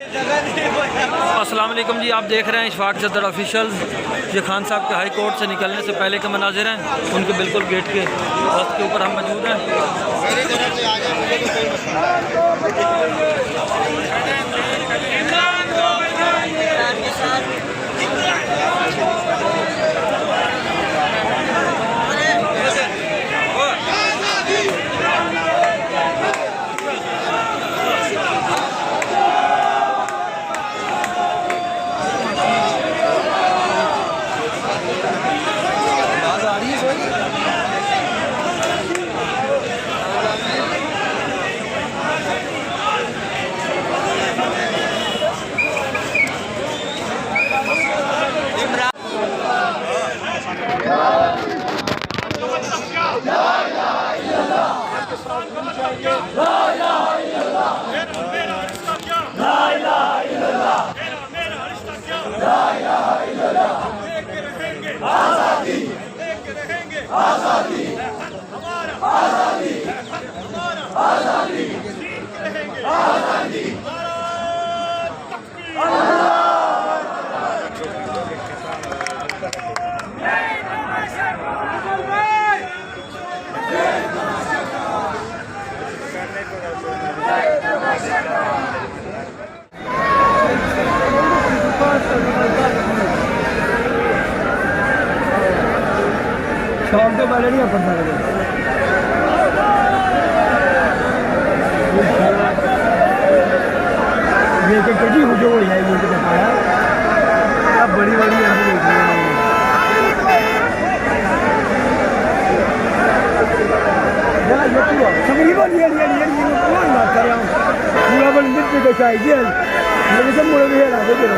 अस्सलाम वालेकुम जी, आप देख रहे हैं इशफाक सदर ऑफिशियल। ये खान साहब के हाई कोर्ट से निकलने से पहले के मनाजिर हैं, उनके बिल्कुल गेट के रास्ते के ऊपर हम मौजूद हैं। शाम के पहले नहीं अपन सकते। ये तो कटी हो जो है ये तो बताया अब बड़ी बड़ी ऐसी देखी है ये पूरा सभी को ये कौन बात कर रहा हूँ पूरा बन मिट्टी का चाहिए ये सब मुझे भी है ना देखो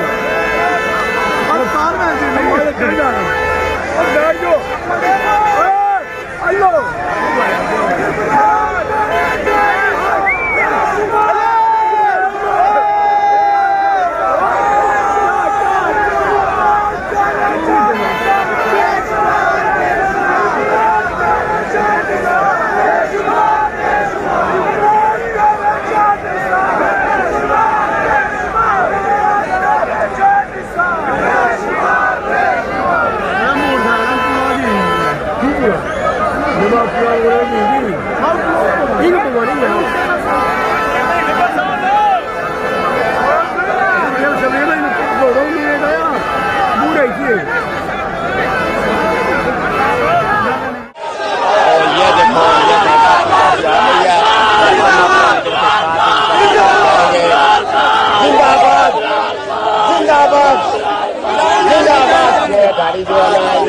और कार में हमारे कर जा रहे हैं और बैठ जो हेलो गाड़ी जो है